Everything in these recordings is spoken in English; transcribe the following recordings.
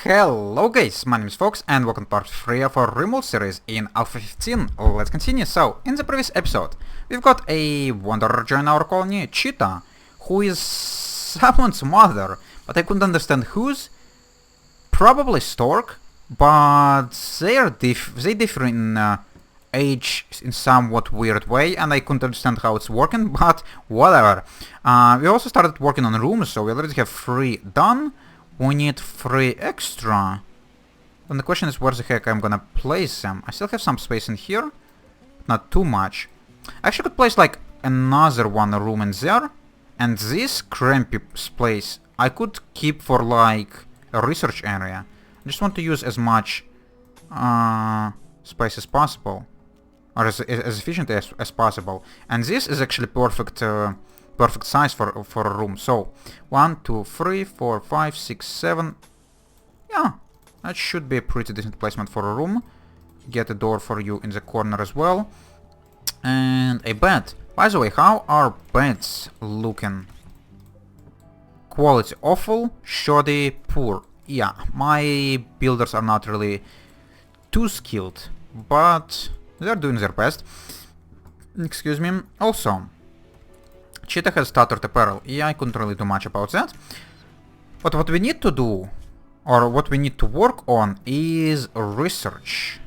Hello guys, my name is Fox and welcome to part 3 of our RimWorld series in Alpha 15. Let's continue. So, in the previous episode, we've got a wanderer join our colony, Cheetah, who is someone's mother, but I couldn't understand whose. Probably Stork, but they differ in age in somewhat weird way, and I couldn't understand how it's working, but whatever. We also started working on rooms, so we already have 3 done. We need 3 extra. And the question is where the heck I'm gonna place them. I still have some space in here. Not too much. I actually could place like another one room in there. And this crampy place I could keep for like a research area. I just want to use as much space as possible. Or as efficient as possible. And this is actually perfect size for a room. So 1, 2, 3, 4, 5, 6, 7. Yeah, that should be a pretty decent placement for a room. Get a door for you in the corner as well. And a bed. By the way, how are beds looking? Quality awful, shoddy, poor. Yeah, my builders are not really too skilled, but they're doing their best. Excuse me. Also, Cheetah has stuttered apparel. Yeah, I couldn't really do much about that. But what we need to do, or what we need to work on, is research.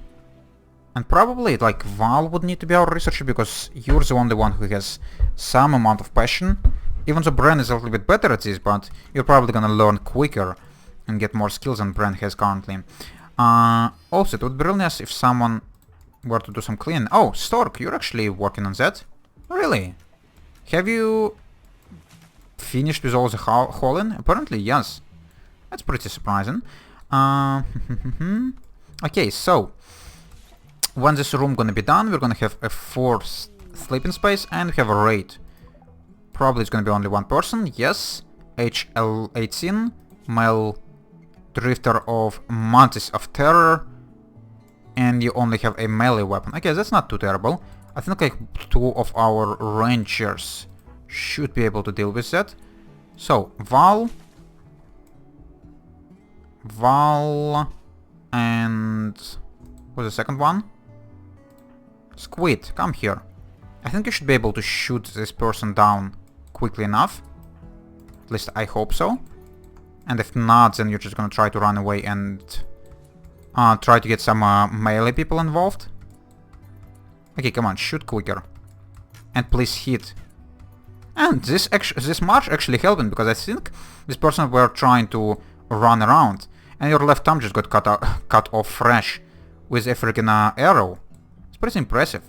And probably, like, Val would need to be our researcher, because you're the only one who has some amount of passion. Even though Bren is a little bit better at this, but you're probably gonna learn quicker and get more skills than Bren has currently. Also, it would be really nice if someone were to do some cleaning. Oh, Stork, you're actually working on that? Really? Have you finished with all the hauling? Apparently, yes. That's pretty surprising. Okay, so when this room gonna be done, we're gonna have a 4th sleeping space and we have a raid. Probably it's gonna be only one person. Yes, HL18, male drifter of Mantis of Terror, and you only have a melee weapon. Okay, that's not too terrible. I think like 2 of our rangers should be able to deal with that. So, Val, and what's the second one? Squid, come here. I think you should be able to shoot this person down quickly enough. At least I hope so. And if not, then you're just gonna try to run away and try to get some melee people involved. Okay, come on, shoot quicker. And please hit. And this march actually helping, because I think this person were trying to run around. And your left arm just got cut off fresh with a freaking arrow. It's pretty impressive.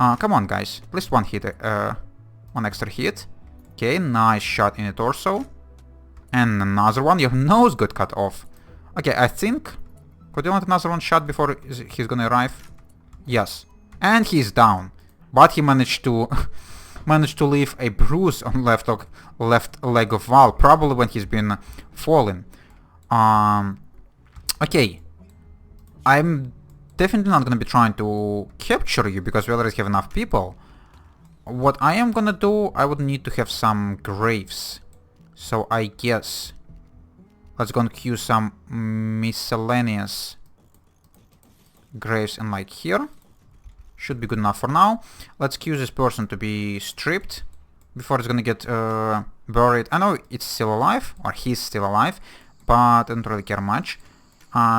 Come on, guys. At least one hit, one extra hit. Okay, nice shot in the torso. And another one. Your nose got cut off. Okay, I think... Could you want another one shot before he's gonna arrive? Yes. And he's down. But he managed to leave a bruise on left leg of Val, probably when he's been falling. Okay. I'm definitely not gonna be trying to capture you because we already have enough people. What I am gonna do, I would need to have some graves. So I guess let's go and queue some miscellaneous graves in like here. Should be good enough for now. Let's queue this person to be stripped before it's gonna get buried. I know it's still alive, or he's still alive, but I don't really care much.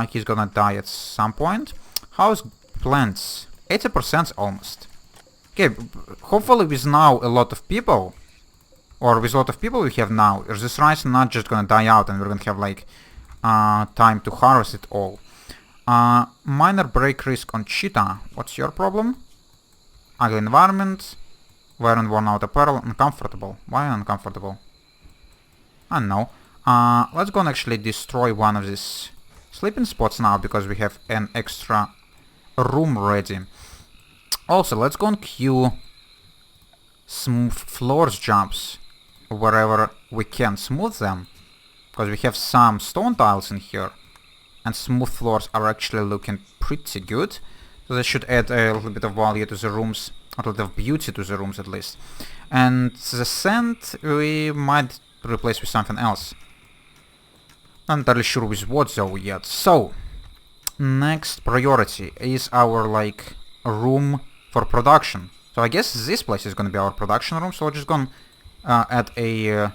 He's gonna die at some point. How's plants? 80% almost. Okay, hopefully with now a lot of people, or with a lot of people we have now, this rice not just gonna die out and we're gonna have like time to harvest it all. Minor break risk on Cheetah. What's your problem? Ugly environment. Wearing worn out apparel. Uncomfortable. Why uncomfortable? I don't know. Let's go and actually destroy one of these sleeping spots now because we have an extra room ready. Also, let's go and queue smooth floors jumps wherever we can smooth them. Because we have some stone tiles in here. And smooth floors are actually looking pretty good. So they should add a little bit of value to the rooms. A little bit of beauty to the rooms at least. And the sand we might replace with something else. Not entirely sure with what though yet. So, next priority is our, like, room for production. So I guess this place is gonna be our production room, so we're just gonna add a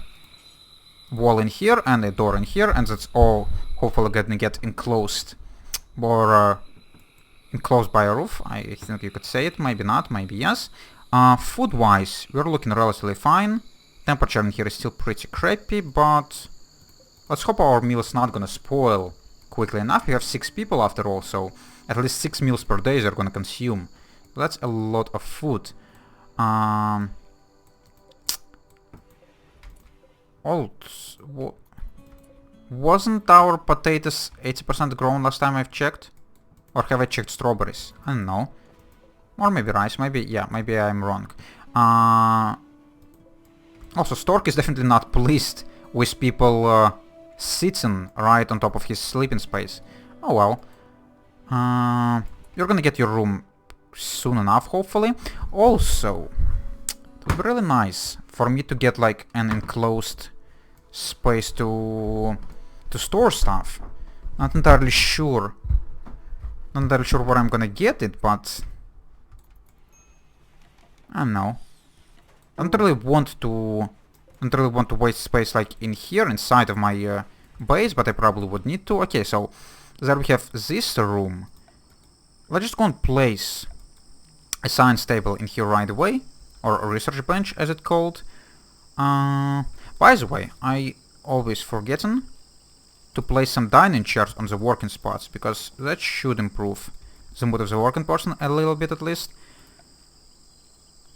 wall in here and a door in here, and that's all hopefully gonna get enclosed. Or enclosed by a roof, I think you could say it. Maybe not, maybe yes. Food-wise, we're looking relatively fine. Temperature in here is still pretty crappy, but let's hope our meal is not gonna spoil quickly enough. We have 6 people after all, so at least 6 meals per day they're gonna consume. That's a lot of food. Wasn't our potatoes 80% grown last time I've checked? Or have I checked strawberries? I don't know. Or maybe rice, maybe, yeah, maybe I'm wrong. Also, Stork is definitely not pleased with people sitting right on top of his sleeping space. Oh well. You're gonna get your room soon enough, hopefully. Also, it would be really nice for me to get like an enclosed space to store stuff. Not entirely sure. Not entirely sure where I'm gonna get it, but I don't know. I don't really want to waste space like in here inside of my base, but I probably would need to. Okay, so there we have this room. Let's just go and place a science table in here right away, or a research bench as it's called. By the way, I always forgetting to place some dining chairs on the working spots, because that should improve the mood of the working person a little bit at least.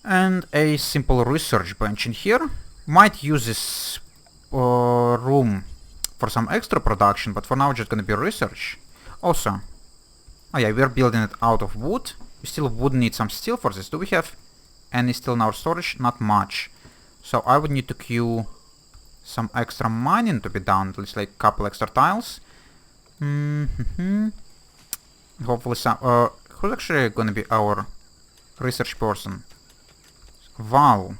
And a simple research bench in here. Might use this room for some extra production, but for now it's just gonna be research. Also, oh yeah, we're building it out of wood. We still would need some steel for this. Do we have any steel in our storage? Not much. So I would need to queue some extra mining to be done, at least like a couple extra tiles. Hopefully some... who's actually gonna be our research person? Val.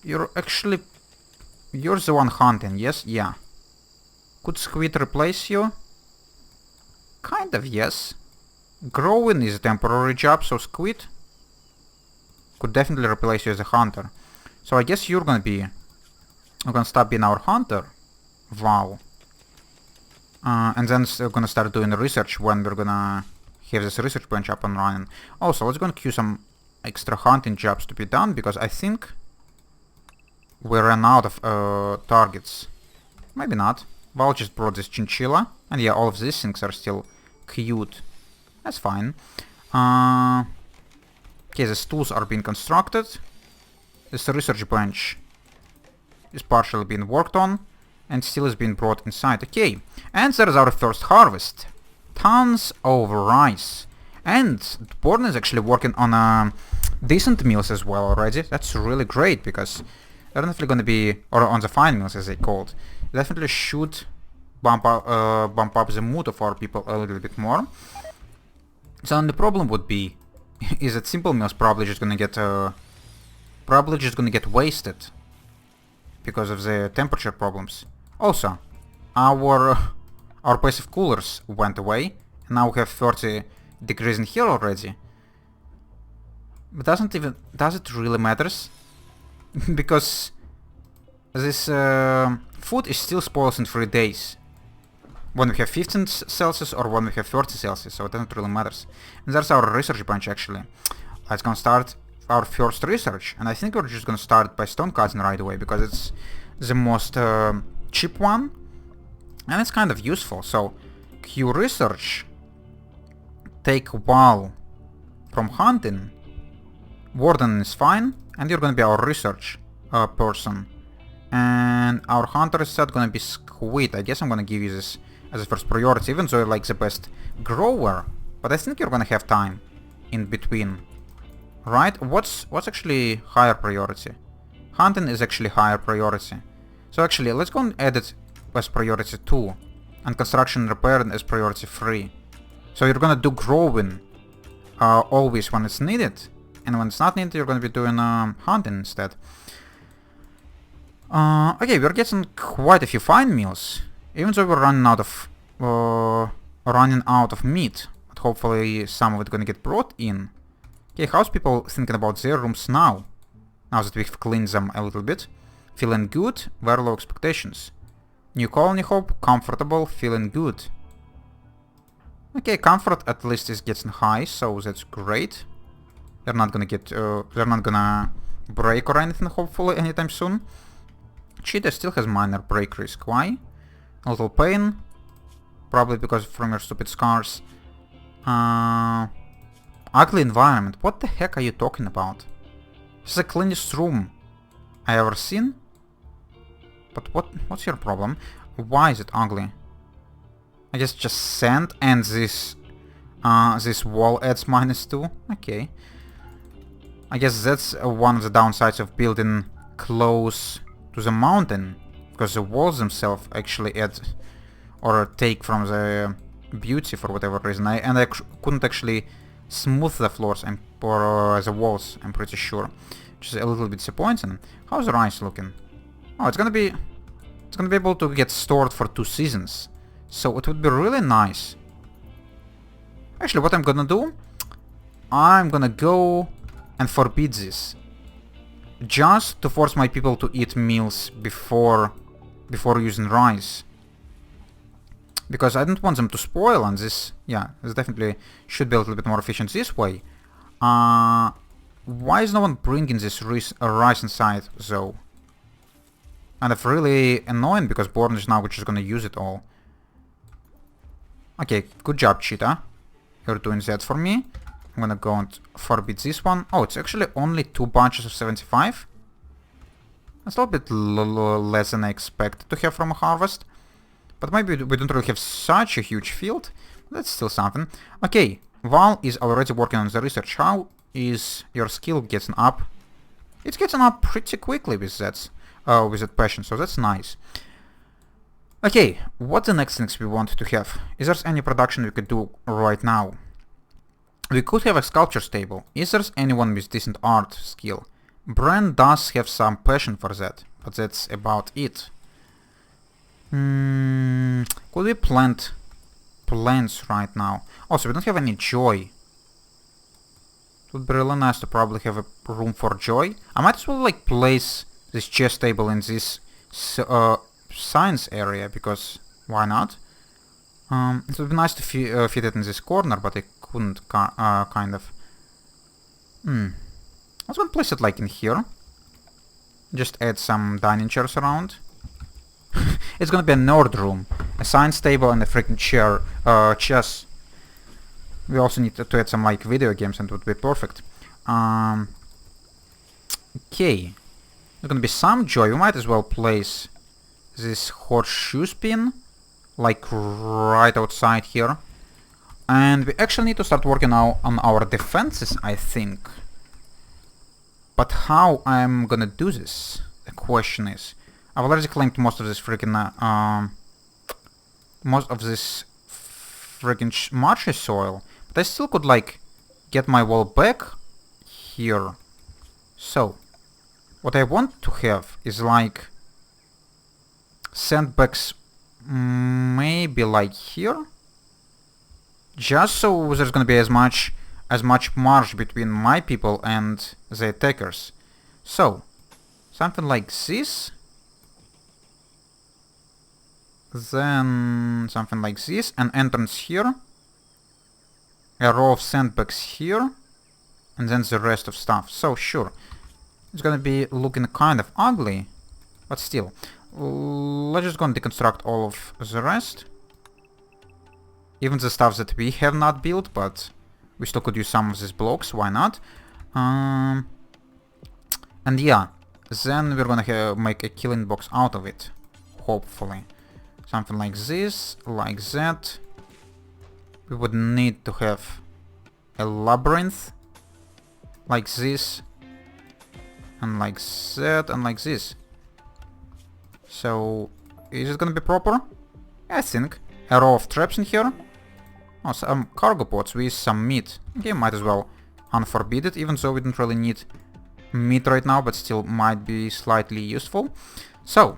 You're the one hunting, yes? Yeah. Could Squid replace you? Kind of, yes. Growing is a temporary job, so Squid could definitely replace you as a hunter. So I guess you're gonna stop being our hunter, Val. And then we're gonna start doing the research when we're gonna have this research bench up and running. Also, let's go and queue some extra hunting jobs to be done, because I think we ran out of targets. Maybe not. Val just brought this chinchilla, and yeah, all of these things are still queued. That's fine. Okay, the stools are being constructed. This research bench is partially being worked on, and steel is being brought inside. Okay, and there's our first harvest. Tons of rice. And Born is actually working on decent meals as well already. That's really great, because they're definitely gonna be, or on the fine meals as they called, definitely should bump up the mood of our people a little bit more. So the problem would be is that simple meals probably just gonna get wasted because of the temperature problems. Also, our passive coolers went away, and now we have 30 degrees in here already. But does it really matters? Because this food is still spoils in 3 days. When we have 15 Celsius or when we have 30 Celsius, so it doesn't really matters. And there's our research bench actually. Let's go start our first research, and I think we're just gonna start by stone cutting right away, because it's the most cheap one, and it's kind of useful. So, Q research, take Wall from hunting, Warden is fine, and you're gonna be our research person. And our hunter is set gonna be Squid. I guess I'm gonna give you this as a first priority, even though you're like the best grower. But I think you're gonna have time in between. Right? What's actually higher priority? Hunting is actually higher priority. So actually, let's go and edit as priority 2. And construction and repair as priority 3. So you're gonna do growing always when it's needed. And when it's not needed, you're gonna be doing hunting instead. Okay, we're getting quite a few fine meals, even though we're running out of meat. But hopefully some of it gonna get brought in. Okay, how's people thinking about their rooms now? Now that we've cleaned them a little bit. Feeling good, very low expectations. New colony hope, comfortable, feeling good. Okay, comfort at least is getting high, so that's great. They're not gonna break or anything, hopefully, anytime soon. Cheetah still has minor break risk. Why? A little pain. Probably because from your stupid scars. Ugly environment. What the heck are you talking about? This is the cleanest room I ever seen. But what's your problem? Why is it ugly? I guess just sand and this wall adds -2. Okay. I guess that's one of the downsides of building close to the mountain, because the walls themselves actually add or take from the beauty for whatever reason. I couldn't actually smooth the floors or the walls, I'm pretty sure, which is a little bit disappointing. How's the rice looking? Oh, it's gonna be able to get stored for 2 seasons, so it would be really nice. Actually, what I'm gonna do, I'm gonna go and forbid this, just to force my people to eat meals before using rice, because I don't want them to spoil. And this definitely should be a little bit more efficient this way. Why is no one bringing this rice inside though? And it's really annoying because Born is now just gonna use it all. Okay, good job, Cheetah. You're doing that for me. I'm gonna go and forbid this one. Oh, it's actually only 2 bunches of 75. That's a little bit less than I expected to have from a harvest. But maybe we don't really have such a huge field. That's still something. Okay, Val is already working on the research. How is your skill getting up? It's getting up pretty quickly with that passion, so that's nice. Okay, what the next things we want to have? Is there any production we could do right now? We could have a sculpture table. Is there anyone with decent art skill? Brand does have some passion for that, but that's about it. Could we plant plants right now? Also, we don't have any joy. It would be really nice to probably have a room for joy. I might as well like place this chess table in this science area, because why not? It would be nice to fit it in this corner, but I couldn't kind of. I was gonna place it like in here. Just add some dining chairs around. It's gonna be a nerd room, a science table and a freaking chess. We also need to add some like video games, and it would be perfect. Okay, there's gonna be some joy. We might as well place this horseshoe spin like right outside here. And we actually need to start working now on our defenses, I think. But how I'm gonna do this? The question is, I've already claimed most of this freaking marshy soil, but I still could like get my wall back here. So what I want to have is like sandbags, maybe like here, just so there's gonna be as much marsh between my people and the attackers. So something like this, then something like this, an entrance here, a row of sandbags here, and then the rest of stuff. So sure, it's gonna be looking kind of ugly, but still, let's just go and deconstruct all of the rest. Even the stuff that we have not built, but we still could use some of these blocks, why not? And yeah, then we're gonna make a killing box out of it, hopefully. Something like this, like that. We would need to have a labyrinth, like this, and like that, and like this. So, is it gonna be proper? I think. A row of traps in here. Oh, some cargo pods with some meat. Okay, might as well unforbid it, even though we don't really need meat right now, but still might be slightly useful. So,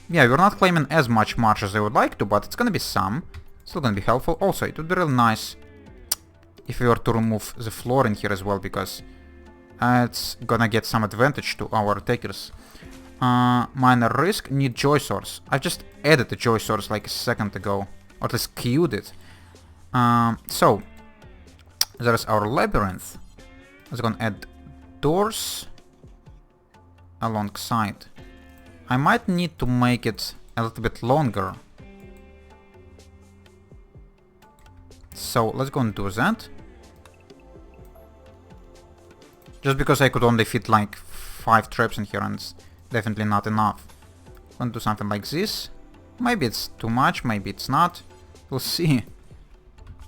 yeah, we're not claiming as much march as I would like to, but it's gonna be some. Still gonna be helpful. Also, it would be really nice if we were to remove the floor in here as well, because it's gonna get some advantage to our takers. Minor risk, need joy source. I just added the joy source like a second ago, or at least queued it. So, there's our labyrinth. Let's go and add doors alongside. I might need to make it a little bit longer. So let's go and do that. Just because I could only fit like 5 traps in here and it's definitely not enough. I'm gonna do something like this. Maybe it's too much, maybe it's not. We'll see.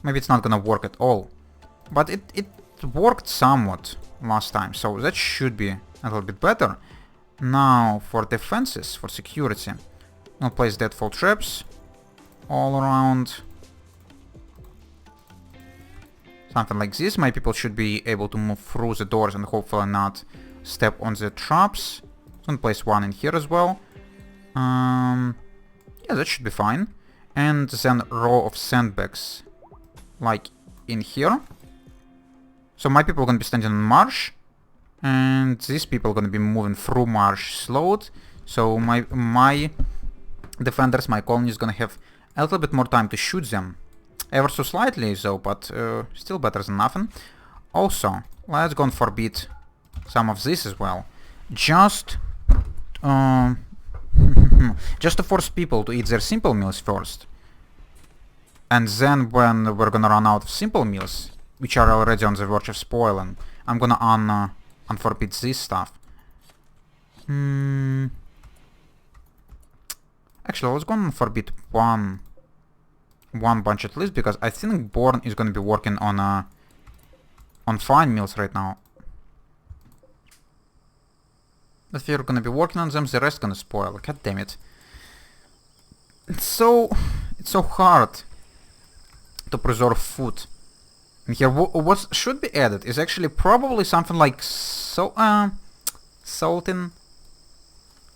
Maybe it's not gonna work at all. But it worked somewhat last time, so that should be a little bit better. Now for defenses, for security, I'll place deadfall traps all around. Something like this. My people should be able to move through the doors and hopefully not step on the traps. I'm gonna place one in here as well. Yeah, that should be fine. And then row of sandbags, like in here. So my people are gonna be standing on marsh, and these people are gonna be moving through marsh slowed. So my defenders, my colony is gonna have a little bit more time to shoot them. Ever so slightly though, but still better than nothing. Also, let's go and forbid some of this as well. Just just to force people to eat their simple meals first. And then when we're gonna run out of simple meals, which are already on the verge of spoiling, I'm gonna unforbid this stuff. Actually, let's go and forbid one bunch at least, because I think Born is gonna be working on fine meals right now. If you're gonna be working on them, the rest gonna spoil. God damn it! It's so hard to preserve food. And here, what should be added is actually probably something like salting.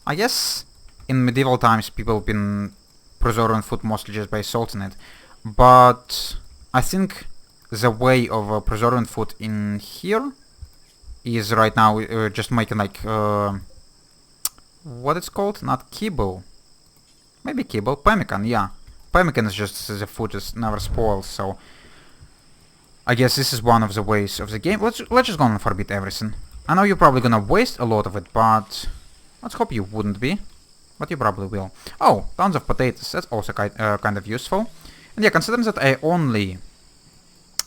I guess in medieval times people have been preserving food mostly just by salting it, but I think the way of preserving food in here is right now just making like what it's called? Not kibble, maybe kibble, pemmican. Yeah, pemmican is just the food just never spoils. So I guess this is one of the ways of the game. Let's just go and forbid everything. I know you're probably gonna waste a lot of it, but let's hope you wouldn't be. But you probably will. Oh, tons of potatoes. That's also kind of useful. And yeah, considering that I only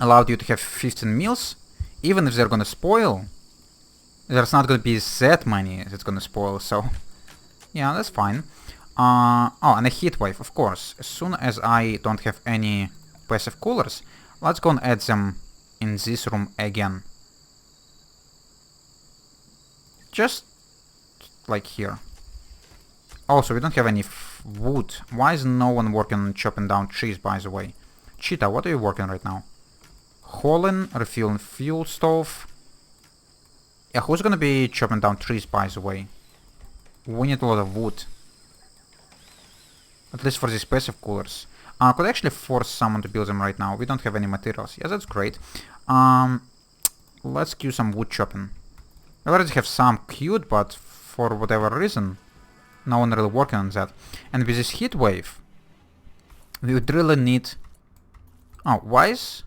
allowed you to have 15 meals, even if they're gonna spoil, there's not gonna be that many that's gonna spoil, so yeah, that's fine. Oh, and a heat wave, of course. As soon as I don't have any passive coolers, let's go and add them in this room again. Just like here. Also, we don't have any wood. Why is no one working on chopping down trees, by the way? Cheetah, what are you working right now? Hauling, refueling fuel stove. Yeah, who's gonna be chopping down trees, by the way? We need a lot of wood. At least for these passive coolers. I could actually force someone to build them right now. We don't have any materials. Yeah, that's great. Let's queue some wood chopping. I already have some queued, but for whatever reason, no one really working on that. And with this heat wave, we would really need... Oh, why is...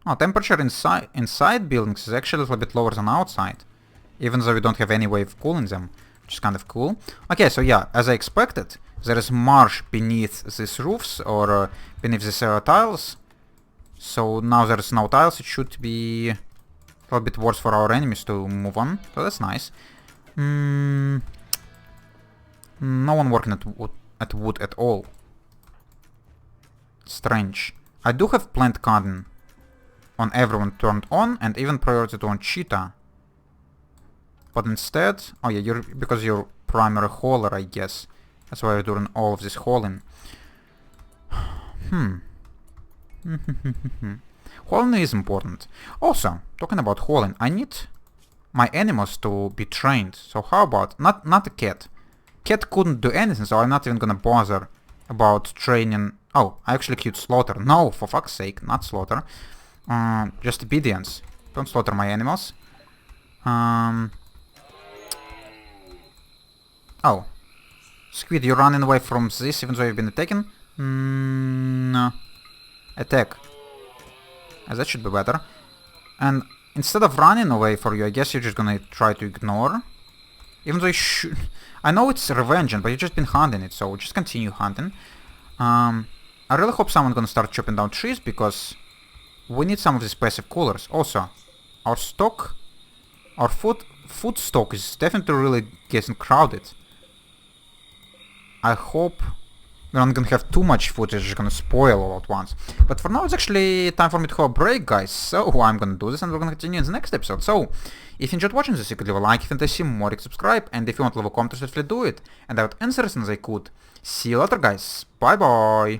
Oh, temperature inside buildings is actually a little bit lower than outside. Even though we don't have any way of cooling them, which is kind of cool. Okay, so yeah, as I expected, there is marsh beneath these roofs, or beneath these tiles. So now there is no tiles, it should be a little bit worse for our enemies to move on. So that's nice. No one working at wood at all. Strange. I do have plant garden on everyone turned on, and even priority on cheetah. But instead... Oh yeah, because you're primary hauler, I guess. That's why you're doing all of this hauling. Hauling is important. Also, talking about hauling, I need my animals to be trained. So how about... Not a cat. Cat couldn't do anything, so I'm not even gonna bother about training... Oh, I actually queued slaughter. No, for fuck's sake, not slaughter. Just obedience. Don't slaughter my animals. Oh. Squid, you're running away from this even though you've been taken? No. Attack. That should be better. And instead of running away for you, I guess you're just gonna try to ignore. Even though you should... I know it's revenging, but you've just been hunting it, so just continue hunting. I really hope someone's gonna start chopping down trees, because we need some of these passive coolers. Also, our stock... Our food stock is definitely really getting crowded. I hope we're not gonna have too much food that's just gonna spoil all at once. But for now it's actually time for me to have a break, guys. So I'm gonna do this and we're gonna continue in the next episode. So, if you enjoyed watching this, you could leave a like, if you want to see more, you can subscribe. And if you want to leave a comment, definitely do it. And I would answer as soon as I could. See you later, guys. Bye bye.